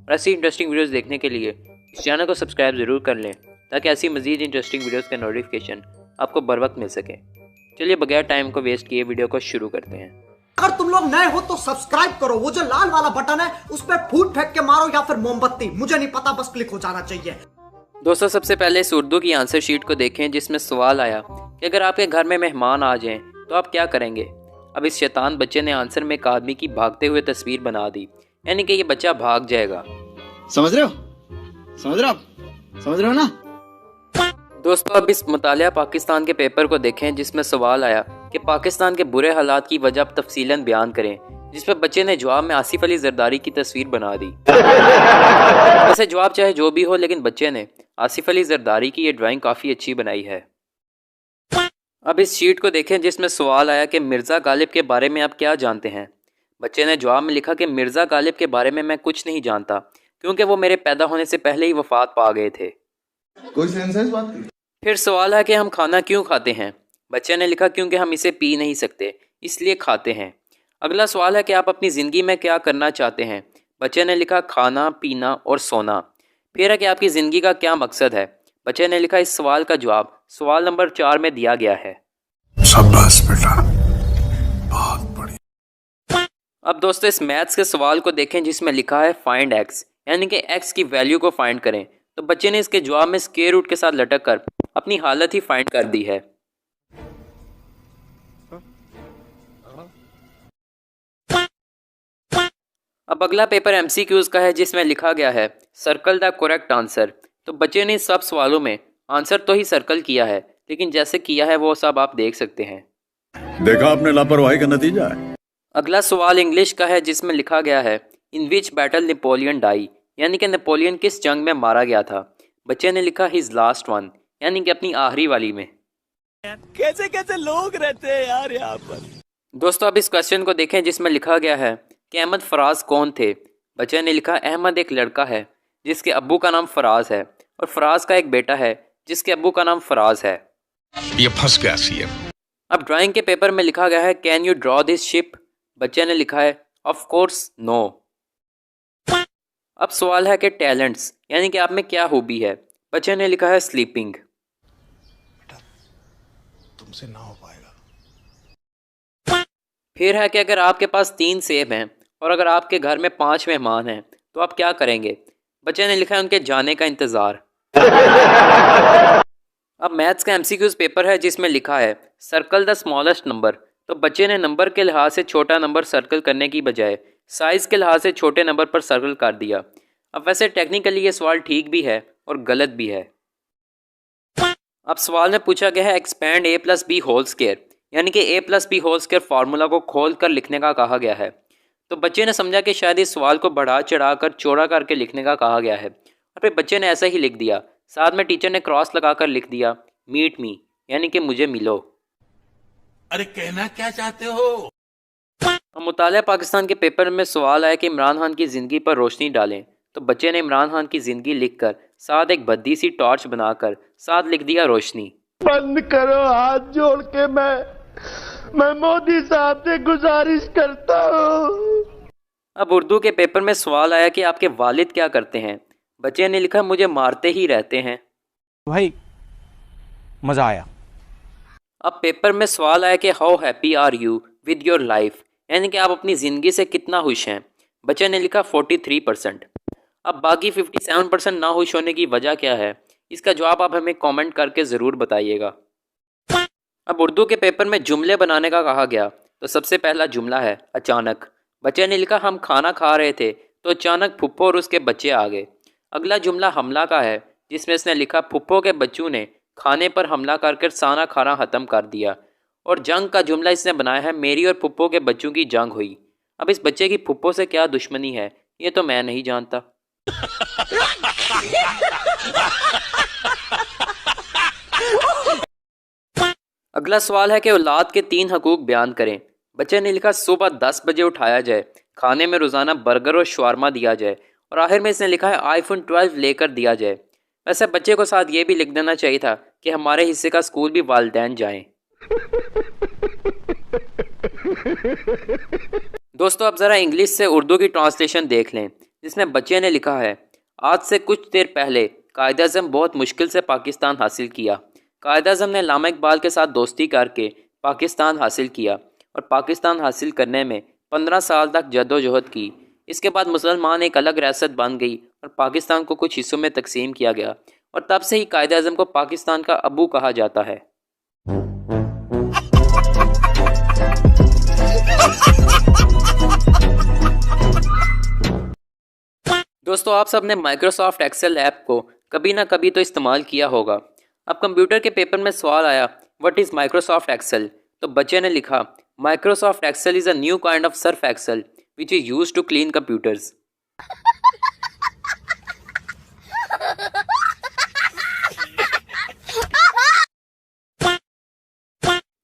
और ऐसी interesting videos देखने के लिए इस चैनल को सब्सक्राइब ज़रूर कर लें ताकि ऐसी मज़ीद इंटरेस्टिंग वीडियोस का नोटिफिकेशन आपको बर वक्त मिल सके। चलिए बगैर टाइम को वेस्ट किए वीडियो को शुरू करते हैं। अगर तुम लोग नए हो तो सब्सक्राइब करो, वो जो लाल वाला बटन है उस पर फूट फेंक के मारो या फिर मोमबत्ती, मुझे नहीं पता, बस क्लिक हो जाना चाहिए। दोस्तों सबसे पहले इस उर्दू की आंसर शीट को देखें जिसमें सवाल आया कि अगर आपके घर में मेहमान आ जाएं तो आप क्या करेंगे। अब इस शैतान बच्चे ने आंसर में एक आदमी की भागते हुए तस्वीर बना दी, यानी कि ये बच्चा भाग जाएगा। समझ रहे हो? समझ रहे हो ना? दोस्तों अब इस मुतालिया पाकिस्तान के पेपर को देखें जिसमें सवाल आया कि पाकिस्तान के बुरे हालात की वजह आप तफसीलन बयान करें, जिस पर बच्चे ने जवाब में आसिफ अली जरदारी की तस्वीर बना दी। वैसे जवाब चाहे जो भी हो, लेकिन बच्चे ने आसिफ अली जरदारी की ये ड्राइंग काफ़ी अच्छी बनाई है। अब इस शीट को देखें जिसमें सवाल आया कि मिर्ज़ा गालिब के बारे में आप क्या जानते हैं। बच्चे ने जवाब में लिखा कि मिर्ज़ा गालिब के बारे में मैं कुछ नहीं जानता क्योंकि वो मेरे पैदा होने से पहले ही वफात पा गए थे। कोई सेंस है इस बात की? फिर सवाल है कि हम खाना क्यों खाते हैं। बच्चे ने लिखा क्योंकि हम इसे पी नहीं सकते इसलिए खाते हैं। अगला सवाल है कि आप अपनी ज़िंदगी में क्या करना चाहते हैं। बच्चे ने लिखा खाना पीना और सोना। फिर है कि आपकी ज़िंदगी का क्या मकसद है। बच्चे ने लिखा इस सवाल का जवाब सवाल नंबर 4 में दिया गया है। शाबाश बेटा, बहुत बढ़िया। अब दोस्तों इस मैथ्स के सवाल को देखें जिसमें लिखा है फाइंड एक्स, यानी कि एक्स की वैल्यू को फाइंड करें। तो बच्चे ने इसके जवाब में स्क्वायर रूट के साथ लटक कर अपनी हालत ही फाइंड कर दी है। अब अगला पेपर एमसीक्यूज का है जिसमें लिखा गया है सर्कल द करेक्ट आंसर। तो बच्चे ने सब सवालों में आंसर तो ही सर्कल किया है, लेकिन जैसे किया है वो सब आप देख सकते हैं। देखा आपने लापरवाही का नतीजा है। अगला सवाल इंग्लिश का है जिसमें लिखा गया है इन विच बैटल नेपोलियन डाई, यानी कि नेपोलियन किस जंग में मारा गया था। बच्चे ने लिखा हिज लास्ट वन, यानी कि अपनी आखिरी वाली में। कैसे कैसे लोग रहते हैं यार यहाँ पर। दोस्तों अब इस क्वेश्चन को देखें जिसमें लिखा गया है कि अहमद फराज कौन थे। बच्चे ने लिखा अहमद एक लड़का है जिसके अब्बू का नाम फराज है और फराज का एक बेटा है जिसके अब्बू का नाम फराज है। ये फंस गया सीएम। अब ड्राइंग के पेपर में लिखा गया है can you draw this ship. बच्चे ने लिखा है ऑफ कोर्स नो। अब सवाल है कि टैलेंट्स, यानी कि आप में क्या हॉबी है। बच्चे ने लिखा है स्लीपिंग। तुमसे ना हो पाएगा। फिर है कि अगर आपके पास 3 सेब हैं और अगर आपके घर में 5 मेहमान हैं तो आप क्या करेंगे। बच्चे ने लिखा है उनके जाने का इंतज़ार। अब मैथ्स का एमसीक्यूज पेपर है जिसमें लिखा है सर्कल द स्मॉलेस्ट नंबर। तो बच्चे ने नंबर के लिहाज से छोटा नंबर सर्कल करने की बजाय साइज़ के लिहाज से छोटे नंबर पर सर्कल कर दिया। अब वैसे टेक्निकली ये सवाल ठीक भी है और गलत भी है। अब सवाल में पूछा गया है expand a plus B whole square, यानी कि a plus B whole square formula को खोल कर लिखने का कहा गया है। तो बच्चे ने समझा कि शायद इस सवाल को बढ़ा चढ़ा कर चौड़ा करके लिखने का कहा गया है और फिर बच्चे ने ऐसा ही लिख दिया। साथ में टीचर ने क्रॉस लगा कर लिख दिया मीट मी, यानी कि मुझे मिलो। अरे कहना क्या चाहते हो। अब मुतालिया पाकिस्तान के पेपर में सवाल आया कि इमरान खान की ज़िंदगी पर रोशनी डालें। तो बच्चे ने इमरान खान की ज़िंदगी लिखकर साथ एक भद्दी सी टॉर्च बनाकर साथ लिख दिया रोशनी। बंद करो, हाथ जोड़ के मैं मोदी साहब से गुजारिश करता हूँ। अब उर्दू के पेपर में सवाल आया कि आपके वालिद क्या करते हैं। बच्चे ने लिखा मुझे मारते ही रहते हैं। भाई मज़ा आया। अब पेपर में सवाल आया कि how happy are you with your life, यानी कि आप अपनी ज़िंदगी से कितना खुश हैं। बच्चे ने लिखा 43%। अब बाकी 57% ना खुश होने की वजह क्या है, इसका जवाब आप हमें कमेंट करके ज़रूर बताइएगा। अब उर्दू के पेपर में जुमले बनाने का कहा गया। तो सबसे पहला जुमला है अचानक। बच्चे ने लिखा हम खाना खा रहे थे तो अचानक फुप्पो और उसके बच्चे आ गए। अगला जुमला हमला का है जिसमें इसने लिखा फुप्पो के बच्चों ने खाने पर हमला कर सारा खाना ख़त्म कर दिया। और जंग का जुमला इसने बनाया है मेरी और फुप्पो के बच्चों की जंग हुई। अब इस बच्चे की फुप्पो से क्या दुश्मनी है ये तो मैं नहीं जानता। अगला सवाल है कि औलाद के 3 हकूक बयान करें। बच्चे ने लिखा सुबह 10 बजे उठाया जाए, खाने में रोज़ाना बर्गर और शवारमा दिया जाए और आखिर में इसने लिखा है आईफोन 12 लेकर दिया जाए। वैसे बच्चे को साथ ये भी लिख देना चाहिए था कि हमारे हिस्से का स्कूल भी वालिदैन जाएं। दोस्तों अब ज़रा इंग्लिश से उर्दू की ट्रांसलेशन देख लें। जिसमें बच्चे ने लिखा है, आज से कुछ देर पहले कायद-ए-आज़म बहुत मुश्किल से पाकिस्तान हासिल किया। कायद-ए-आज़म ने अल्लामा इकबाल के साथ दोस्ती करके पाकिस्तान हासिल किया और पाकिस्तान हासिल करने में 15 साल तक जद्दोजहद की। इसके बाद मुसलमान एक अलग रियासत बन गई और पाकिस्तान को कुछ हिस्सों में तकसीम किया गया और तब से ही कायद-ए-आज़म को पाकिस्तान का अबू कहा जाता है। दोस्तों, आप सब ने माइक्रोसॉफ्ट एक्सेल ऐप को कभी ना कभी तो इस्तेमाल किया होगा। अब कंप्यूटर के पेपर में सवाल आया, व्हाट इज़ माइक्रोसॉफ्ट एक्सेल? तो बच्चे ने लिखा, Microsoft Excel is a new kind of surf excel which is used to clean computers.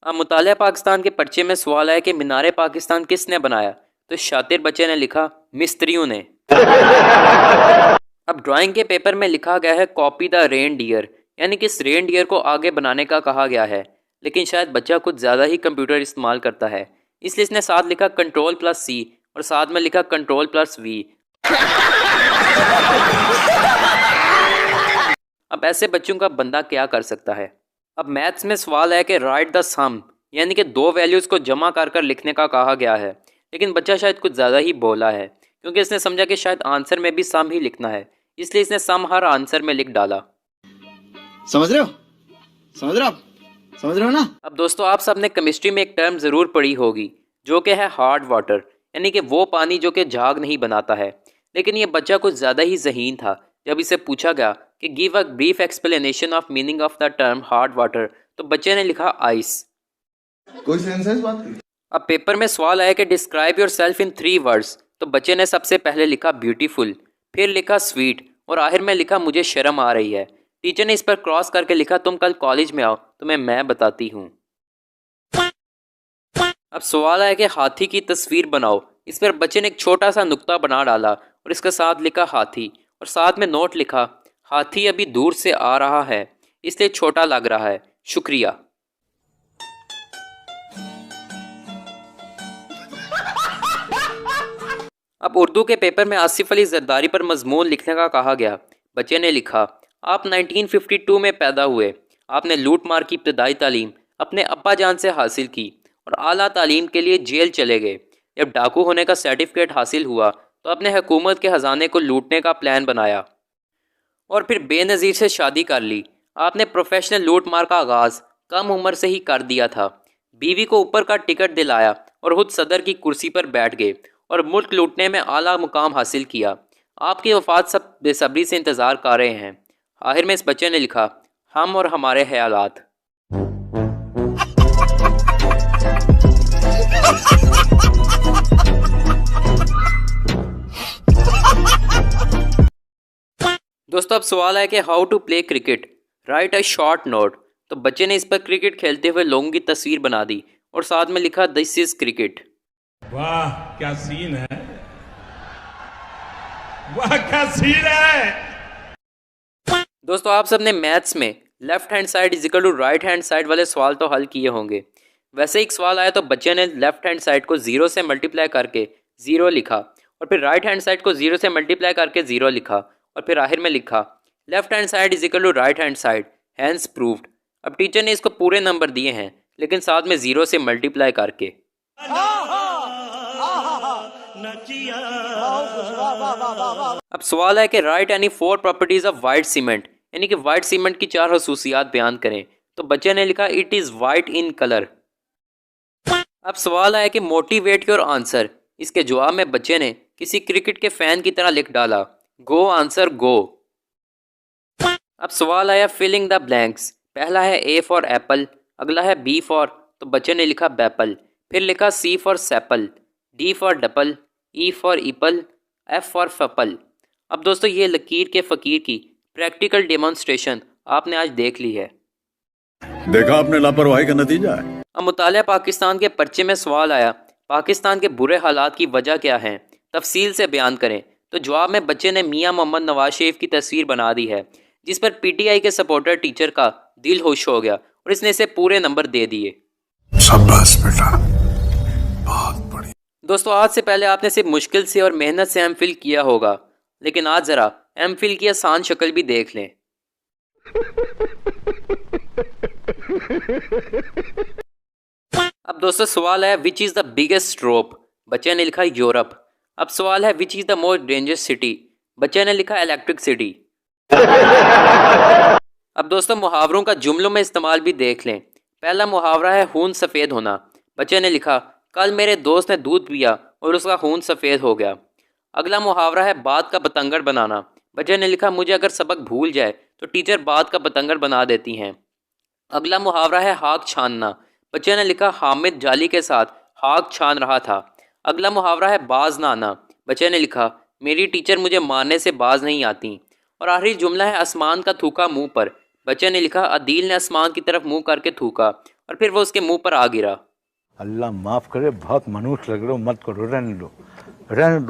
अब मुतालिया पाकिस्तान के पर्चे में सवाल आया कि मीनारे पाकिस्तान किसने बनाया? तो शातिर बच्चे ने लिखा, मिस्त्रियों ने। अब ड्राइंग के पेपर में लिखा गया है, कॉपी द रेन डियर, यानी कि इस रेन डियर को आगे बनाने का कहा गया है। लेकिन शायद बच्चा कुछ ज़्यादा ही कंप्यूटर इस्तेमाल करता है, इसलिए इसने साथ लिखा Ctrl+C और साथ में लिखा Ctrl+V। अब ऐसे बच्चों का बंदा क्या कर सकता है? अब मैथ्स में सवाल है कि राइट द सम, यानी कि दो वैल्यूज़ को जमा कर लिखने का कहा गया है। लेकिन बच्चा शायद कुछ ज़्यादा ही बोला है, क्योंकि इसने समझा कि शायद आंसर में भी सम ही लिखना है, इसलिए इसने सम हर आंसर में लिख डाला। समझ रहे हो? समझ रहे हो आप? समझ रहे हो ना? अब दोस्तों, आप सबने केमिस्ट्री में एक टर्म ज़रूर पढ़ी होगी जो कि है हार्ड वाटर, यानी कि वो पानी जो कि झाग नहीं बनाता है। लेकिन ये बच्चा कुछ ज़्यादा ही ज़हीन था। जब इसे पूछा गया कि give a brief explanation of meaning of the term hard water, तो बच्चे ने लिखा आइस। कोई सेंस है इस बात की? अब पेपर में सवाल आया कि describe your self in 3 words, तो बच्चे ने सबसे पहले लिखा ब्यूटीफुल, फिर लिखा स्वीट और आखिर में लिखा मुझे शर्म आ रही है। टीचर ने इस पर क्रॉस करके लिखा, तुम कल कॉलेज में आओ, तुम्हें मैं बताती हूँ। अब सवाल आया कि हाथी की तस्वीर बनाओ। इस पर बच्चे ने एक छोटा सा नुक्ता बना डाला और इसके साथ लिखा हाथी और साथ में नोट लिखा, हाथी अभी दूर से आ रहा है इसलिए छोटा लग रहा है, शुक्रिया। अब उर्दू के पेपर में आसिफ अली जरदारी पर मजमून लिखने का कहा गया। बच्चे ने लिखा, आप 1952 में पैदा हुए, आपने लूट मार की इब्तदाई तालीम अपने अब्बा जान से हासिल की और आला तालीम के लिए जेल चले गए। जब डाकू होने का सर्टिफिकेट हासिल हुआ तो अपने हुकूमत के ख़जाने को लूटने का प्लान बनाया और फिर बेनज़ीर से शादी कर ली। आपने प्रोफेशनल लूट मार का आगाज़ कम उम्र से ही कर दिया था। बीवी को ऊपर का टिकट दिलाया और खुद सदर की कुर्सी पर बैठ गए और मुल्क लूटने में आला मुकाम हासिल किया। आपकी वफ़ात सब बेसब्री से इंतज़ार कर रहे हैं। आखिर में इस बच्चे ने लिखा, हम और हमारे ख्यालात। दोस्तों, अब सवाल है कि how to play cricket, write a short note. तो बच्चे ने इस पर क्रिकेट खेलते हुए लोगों की तस्वीर बना दी और साथ में लिखा, दिस इज क्रिकेट। वाह क्या सीन है, वाह क्या सीन है। दोस्तों, आप सबने मैथ्स में left hand side is equal to right hand side वाले सवाल तो हल किए होंगे। वैसे एक सवाल आया तो बच्चे ने लेफ्ट हैंड साइड को 0 से मल्टीप्लाई करके 0 लिखा और फिर राइट हैंड साइड को 0 से मल्टीप्लाई करके 0 लिखा और फिर आखिर में लिखा, left hand side is equal to right hand side, hence proved. अब टीचर ने इसको पूरे नंबर दिए हैं लेकिन साथ में 0 से मल्टीप्लाई करके। अब सवाल है कि right any 4 properties of white cement, यानी कि वाइट सीमेंट की 4 खसूसियात बयान करें। तो बच्चे ने लिखा, it is white in colour. अब सवाल है कि मोटिवेट योर आंसर। इसके जवाब में बच्चे ने किसी क्रिकेट के फैन की तरह लिख डाला, गो आंसर गो। अब सवाल आया फिलिंग द ब्लैंक्स। पहला है ए फॉर एप्पल, अगला है बी फॉर, तो बच्चे ने लिखा बैपल, फिर लिखा सी फॉर सेपल, डी फॉर डपल, ई फॉर ईपल, एफ फॉर फपल। अब दोस्तों, ये लकीर के फ़कीर की प्रैक्टिकल डेमोन्स्ट्रेशन आपने आज देख ली है। देखा आपने लापरवाही का नतीजा है। अब मुतालिया पाकिस्तान के पर्चे में सवाल आया, पाकिस्तान के बुरे हालात की वजह क्या है, तफसील से बयान करें। तो जवाब में बच्चे ने मियां मोहम्मद नवाज शरीफ की तस्वीर बना दी है, जिस पर पीटीआई के सपोर्टर टीचर का दिल खुश हो गया और इसने इसे पूरे नंबर दे दिए। शाबाश बेटा, बहुत बढ़िया। दोस्तों आज से पहले आपने सिर्फ मुश्किल से और मेहनत से एमफिल किया होगा, लेकिन आज ज़रा एमफिल की आसान शक्ल भी देख लें। अब दोस्तों सवाल है विच इज़ द बिगेस्ट रोप। बच्चे ने लिखा यूरोप। अब सवाल है which is the most dangerous city. बच्चे ने लिखा इलेक्ट्रिक सिटी। अब दोस्तों मुहावरों का जुमलों में इस्तेमाल भी देख लें। पहला मुहावरा है खून सफ़ेद होना। बच्चे ने लिखा कल मेरे दोस्त ने दूध पिया और उसका खून सफ़ेद हो गया। अगला मुहावरा है बात का बतंगड़ बनाना। बच्चे ने लिखा मुझे अगर सबक भूल जाए तो टीचर बात का बतंगड़ बना देती हैं। अगला मुहावरा है हाक छानना। बच्चे ने लिखा हामिद जाली के साथ हाक छान रहा था। अगला मुहावरा है बाज ना आना। बच्चे ने लिखा मेरी टीचर मुझे मारने से बाज नहीं आती। और आखिरी जुमला है आसमान का थूका मुंह पर। बच्चे ने लिखा अदील ने आसमान की तरफ मुंह करके थूका और फिर वो उसके मुंह पर आ गिरा। अल्लाह माफ करे, बहुत मनुष्य लग रहे हो, मत करो, रहने दो,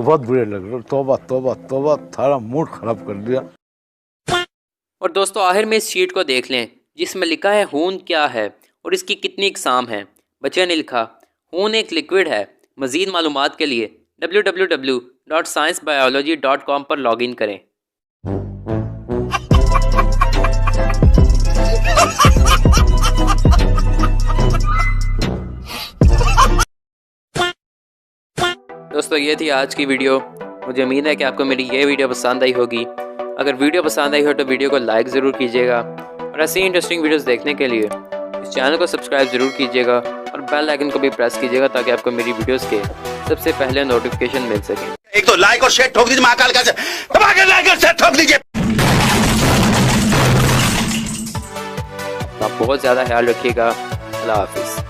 बहुत बुरे लग रहे हो। तौबा तौबा तौबा, थारा मूड खराब कर दिया। और दोस्तों आखिर में इस शीट को देख लें जिसमें लिखा है खून क्या है और इसकी कितनी इकसाम है। बच्चे ने लिखा खून एक लिक्विड है। मज़ीद मालूमात के लिए www.sciencebiology.com पर लॉगिन करें। दोस्तों ये थी आज की वीडियो। मुझे उम्मीद है कि आपको मेरी ये वीडियो पसंद आई होगी। अगर वीडियो पसंद आई हो तो वीडियो को लाइक ज़रूर कीजिएगा और ऐसी इंटरेस्टिंग वीडियोस देखने के लिए इस चैनल को सब्सक्राइब ज़रूर कीजिएगा और बेल आइकन को भी प्रेस कीजिएगा ताकि आपको मेरी वीडियोस के सबसे पहले नोटिफिकेशन मिल सके। एक तो लाइक और शेयर ठोक दीजिए, महाकाल का दबा के लाइक और शेयर ठोक दीजिए। आप बहुत ज़्यादा ख्याल रखिएगा। अल्लाह हाफिज़।